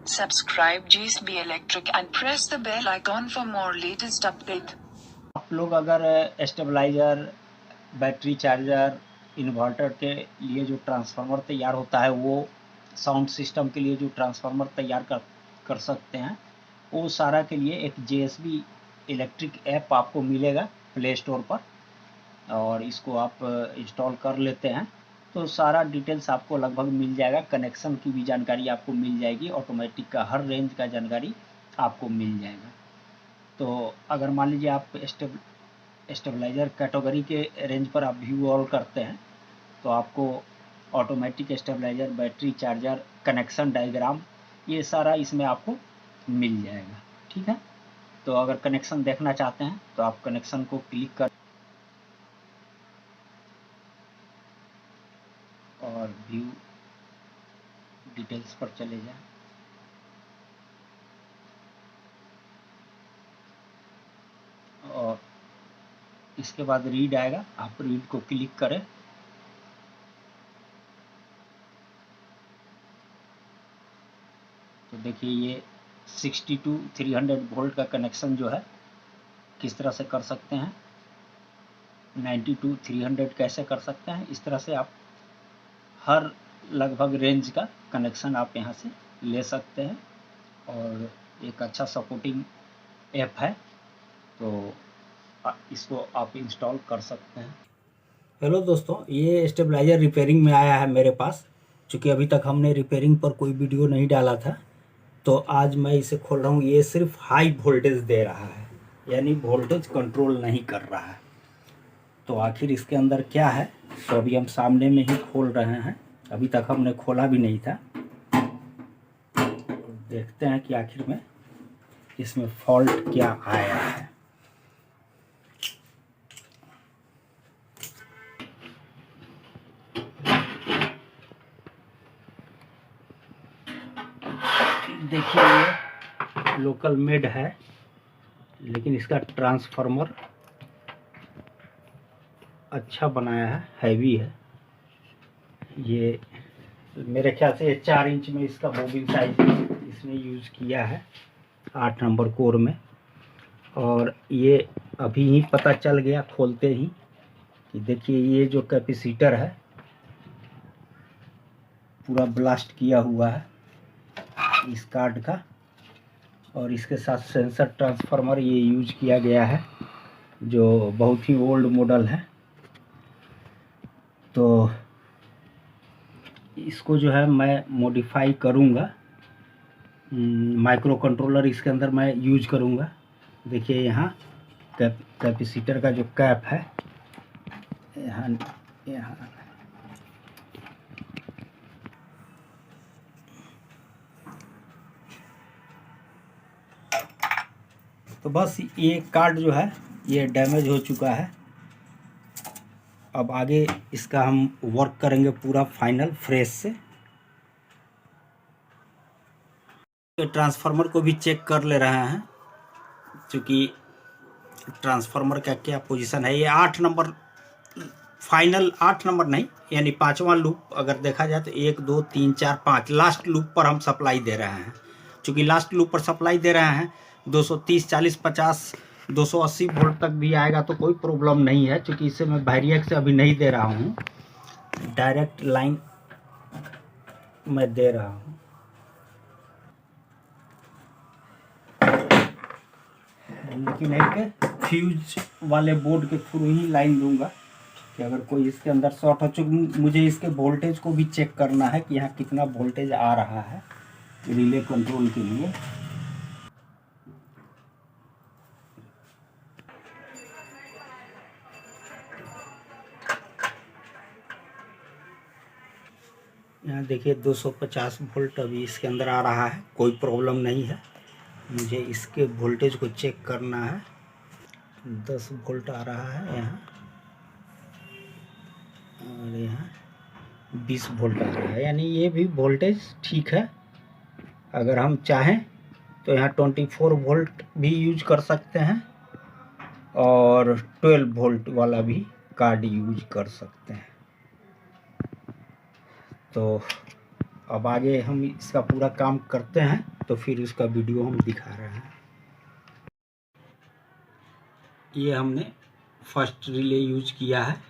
Subscribe GSB Electric and press the bell icon for more latest update. आप लोग अगर stabiliser, battery charger, inverter के लिए जो ट्रांसफार्मर तैयार होता है, वो साउंड सिस्टम के लिए जो ट्रांसफार्मर तैयार कर सकते हैं, वो सारा के लिए एक JSB इलेक्ट्रिक ऐप आपको मिलेगा प्ले स्टोर पर, और इसको आप इंस्टॉल कर लेते हैं तो सारा डिटेल्स आपको लगभग मिल जाएगा। कनेक्शन की भी जानकारी आपको मिल जाएगी, ऑटोमेटिक का हर रेंज का जानकारी आपको मिल जाएगा। तो अगर मान लीजिए आप स्टेबलाइज़र कैटेगरी के रेंज पर आप व्यू ऑल करते हैं तो आपको automatic stabiliser, battery charger, connection diagram, ये सारा इसमें आपको मिल जाएगा। ठीक है, तो अगर कनेक्शन देखना चाहते हैं तो आप कनेक्शन को क्लिक कर और व्यू डिटेल्स पर चले जाएं। और इसके बाद रीड आएगा, आप रीड को क्लिक करें तो देखिए ये 62 300 वोल्ट का कनेक्शन जो है किस तरह से कर सकते हैं, 92 300 कैसे कर सकते हैं। इस तरह से आप हर लगभग रेंज का कनेक्शन आप यहाँ से ले सकते हैं, और एक अच्छा सपोर्टिंग ऐप है, तो इसको आप इंस्टॉल कर सकते हैं। हेलो दोस्तों, ये स्टेबलाइज़र रिपेयरिंग में आया है मेरे पास। चूँकि अभी तक हमने रिपेयरिंग पर कोई वीडियो नहीं डाला था, तो आज मैं इसे खोल रहा हूँ। ये सिर्फ हाई वोल्टेज दे रहा है, यानी वोल्टेज कंट्रोल नहीं कर रहा है। तो आखिर इसके अंदर क्या है, तो अभी हम सामने में ही खोल रहे हैं। अभी तक हमने खोला भी नहीं था। देखते हैं कि आखिर में इसमें फॉल्ट क्या आया है। देखिए ये लोकल मेड है, लेकिन इसका ट्रांसफार्मर अच्छा बनाया है, हैवी है। ये मेरे ख्याल से 4 इंच में इसका बोबिन साइज इसने यूज़ किया है 8 नंबर कोर में। और ये अभी ही पता चल गया खोलते ही कि देखिए ये जो कैपेसिटर है पूरा ब्लास्ट किया हुआ है इस कार्ड का, और इसके साथ सेंसर ट्रांसफार्मर ये यूज किया गया है जो बहुत ही ओल्ड मॉडल है। तो इसको जो है मैं मॉडिफाई करूँगा, माइक्रो कंट्रोलर इसके अंदर मैं यूज करूँगा। देखिए यहाँ कैपेसिटर का जो कैप है, यहाँ तो बस ये कार्ड जो है ये डैमेज हो चुका है। अब आगे इसका हम वर्क करेंगे पूरा फाइनल फ्रेश से। ट्रांसफार्मर को भी चेक कर ले रहे हैं, क्योंकि ट्रांसफार्मर का क्या पोजीशन है। ये 8 नंबर फाइनल, 8 नंबर नहीं, यानी 5वां लूप अगर देखा जाए तो 1 2 3 4 5 लास्ट लूप पर हम सप्लाई दे रहे हैं। चूँकि लास्ट लूप पर सप्लाई दे रहे हैं 230 40 50 280 वोल्ट तक भी आएगा तो कोई प्रॉब्लम नहीं है, क्योंकि इसे मैं वेरिएक से अभी नहीं दे रहा हूँ, डायरेक्ट लाइन मैं दे रहा हूँ। लेकिन एक फ्यूज वाले बोर्ड के थ्रू ही लाइन दूंगा कि अगर कोई इसके अंदर शॉर्ट हो। चुकी मुझे इसके वोल्टेज को भी चेक करना है कि यहाँ कितना वोल्टेज आ रहा है रिले कंट्रोल के लिए। यहाँ देखिए 250 वोल्ट अभी इसके अंदर आ रहा है, कोई प्रॉब्लम नहीं है। मुझे इसके वोल्टेज को चेक करना है। 10 वोल्ट आ रहा है यहाँ, और यहाँ 20 वोल्ट आ रहा है, यानी ये भी वोल्टेज ठीक है। अगर हम चाहें तो यहाँ 24 वोल्ट भी यूज कर सकते हैं, और 12 वोल्ट वाला भी कार्ड यूज कर सकते हैं। तो अब आगे हम इसका पूरा काम करते हैं। तो फिर उसका वीडियो हम दिखा रहे हैं। ये हमने फर्स्ट रिले यूज किया है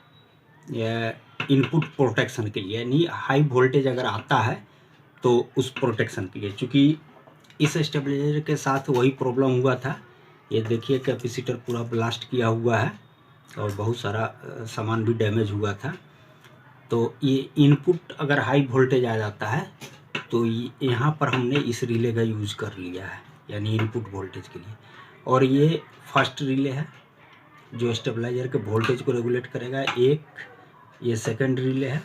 इनपुट प्रोटेक्शन के लिए, यानी हाई वोल्टेज अगर आता है तो उस प्रोटेक्शन के लिए। चूँकि इस स्टेबलाइजर के साथ वही प्रॉब्लम हुआ था। ये देखिए कैपेसिटर पूरा ब्लास्ट किया हुआ है और बहुत सारा सामान भी डैमेज हुआ था। तो ये इनपुट अगर हाई वोल्टेज आ जाता है तो यहाँ पर हमने इस रिले का यूज कर लिया है, यानी इनपुट वोल्टेज के लिए। और ये फर्स्ट रिले है जो स्टेबलाइजर के वोल्टेज को रेगुलेट करेगा। एक ये सेकंड रिले है,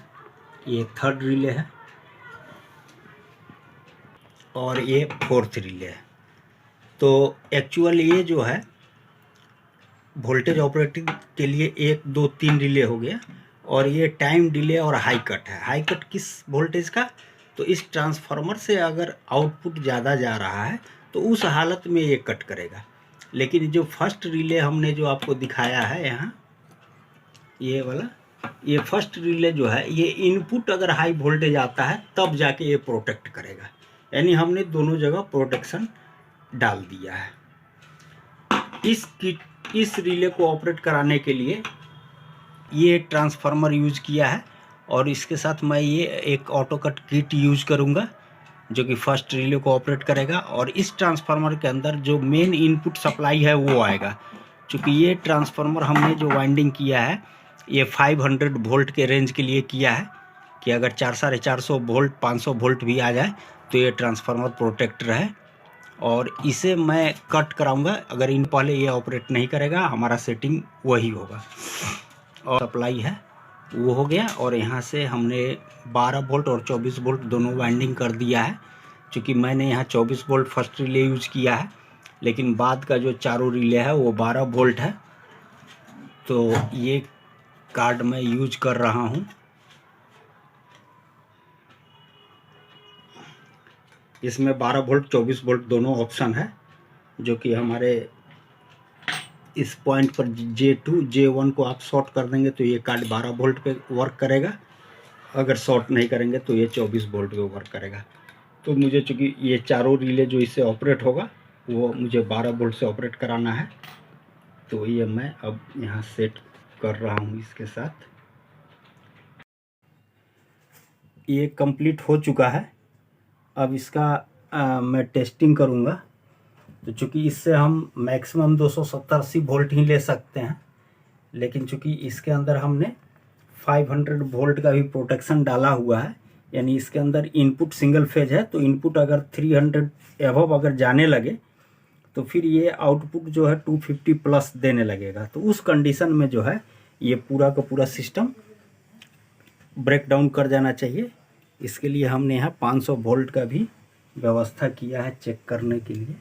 ये थर्ड रिले है और ये फोर्थ रिले है। तो एक्चुअल ये जो है वोल्टेज ऑपरेटिंग के लिए 1 2 3 रिले हो गया, और ये टाइम डिले और हाई कट है। हाई कट किस वोल्टेज का? तो इस ट्रांसफार्मर से अगर आउटपुट ज़्यादा जा रहा है तो उस हालत में ये कट करेगा। लेकिन जो फर्स्ट रिले हमने जो आपको दिखाया है यहाँ, ये वाला, ये फर्स्ट रिले जो है ये इनपुट अगर हाई वोल्टेज आता है तब जाके ये प्रोटेक्ट करेगा। यानी हमने दोनों जगह प्रोटेक्शन डाल दिया है। इस रिले को ऑपरेट कराने के लिए ये ट्रांसफार्मर यूज किया है, और इसके साथ मैं ये एक ऑटो कट किट यूज करूँगा जो कि फर्स्ट रिले को ऑपरेट करेगा। और इस ट्रांसफार्मर के अंदर जो मेन इनपुट सप्लाई है वो आएगा। चूँकि ये ट्रांसफार्मर हमने जो वाइंडिंग किया है ये 500 वोल्ट के रेंज के लिए किया है कि अगर 450 वोल्ट 500 वोल्ट भी आ जाए तो ये ट्रांसफार्मर प्रोटेक्ट रहे। और इसे मैं कट कराऊंगा, अगर इन पहले ये ऑपरेट नहीं करेगा हमारा सेटिंग वही होगा। और सप्लाई है वो हो गया, और यहाँ से हमने 12 वोल्ट और 24 वोल्ट दोनों वाइंडिंग कर दिया है। क्योंकि मैंने यहाँ 24 वोल्ट फर्स्ट रिले यूज किया है, लेकिन बाद का जो चारों रिले है वो 12 वोल्ट है। तो ये कार्ड मैं यूज कर रहा हूँ। इसमें 12 वोल्ट 24 वोल्ट दोनों ऑप्शन है, जो कि हमारे इस पॉइंट पर J2 J1 को आप शॉर्ट कर देंगे तो ये कार्ड 12 वोल्ट पे वर्क करेगा। अगर शॉर्ट नहीं करेंगे तो ये 24 वोल्ट पे वर्क करेगा। तो मुझे चूँकि ये चारों रिले जो इससे ऑपरेट होगा वो मुझे 12 वोल्ट से ऑपरेट कराना है, तो ये मैं अब यहाँ सेट कर रहा हूँ इसके साथ। ये कंप्लीट हो चुका है। अब इसका मैं टेस्टिंग करूँगा। तो चूँकि इससे हम मैक्सिमम 270-80 वोल्ट ही ले सकते हैं, लेकिन चूँकि इसके अंदर हमने 500 वोल्ट का भी प्रोटेक्शन डाला हुआ है, यानी इसके अंदर इनपुट सिंगल फेज है। तो इनपुट अगर 300 एबव अगर जाने लगे तो फिर ये आउटपुट जो है 250 प्लस देने लगेगा। तो उस कंडीशन में जो है ये पूरा का पूरा सिस्टम ब्रेक डाउन कर जाना चाहिए। इसके लिए हमने यहाँ 500 वोल्ट का भी व्यवस्था किया है चेक करने के लिए।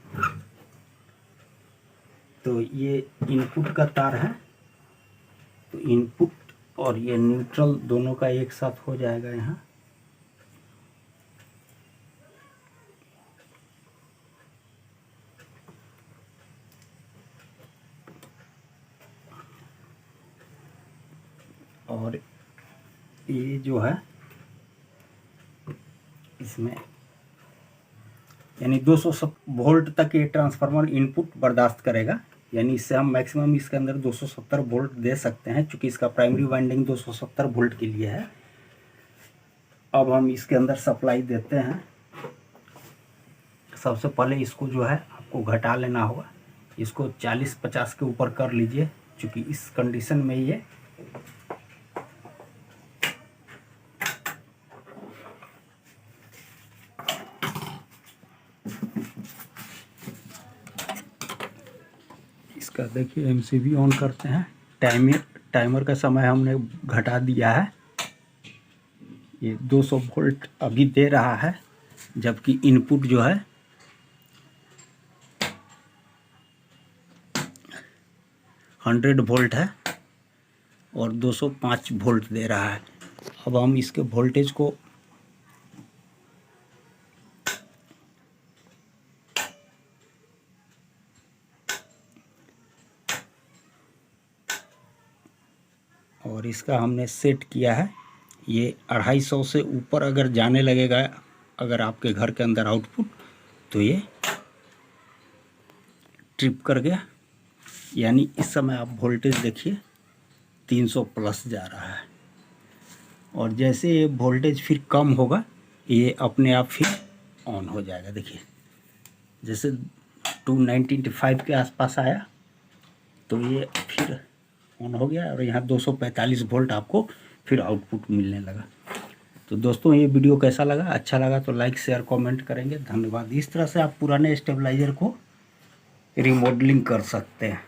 तो ये इनपुट का तार है, तो इनपुट और ये न्यूट्रल दोनों का एक साथ हो जाएगा यहाँ। और ये जो है इसमें यानी 200 वोल्ट तक ये ट्रांसफार्मर इनपुट बर्दाश्त करेगा, यानी इससे हम मैक्सिमम इसके अंदर 270 वोल्ट दे सकते हैं। चूँकि इसका प्राइमरी वाइंडिंग 270 वोल्ट के लिए है। अब हम इसके अंदर सप्लाई देते हैं। सबसे पहले इसको जो है आपको घटा लेना होगा, इसको 40-50 के ऊपर कर लीजिए। चूँकि इस कंडीशन में ये इसका देखिए एमसीबी ऑन करते हैं। टाइमर का समय हमने घटा दिया है। ये 200 वोल्ट अभी दे रहा है, जबकि इनपुट जो है 100 वोल्ट है और 205 वोल्ट दे रहा है। अब हम इसके वोल्टेज को और इसका हमने सेट किया है। ये 250 से ऊपर अगर जाने लगेगा अगर आपके घर के अंदर आउटपुट, तो ये ट्रिप कर गया, यानी इस समय आप वोल्टेज देखिए 300 प्लस जा रहा है। और जैसे ये वोल्टेज फिर कम होगा ये अपने आप फिर ऑन हो जाएगा। देखिए जैसे 295 के आसपास आया तो ये फिर ऑन हो गया और यहाँ 245 वोल्ट आपको फिर आउटपुट मिलने लगा। तो दोस्तों ये वीडियो कैसा लगा, अच्छा लगा तो लाइक शेयर कमेंट करेंगे, धन्यवाद। इस तरह से आप पुराने स्टेबलाइजर को रिमॉडलिंग कर सकते हैं।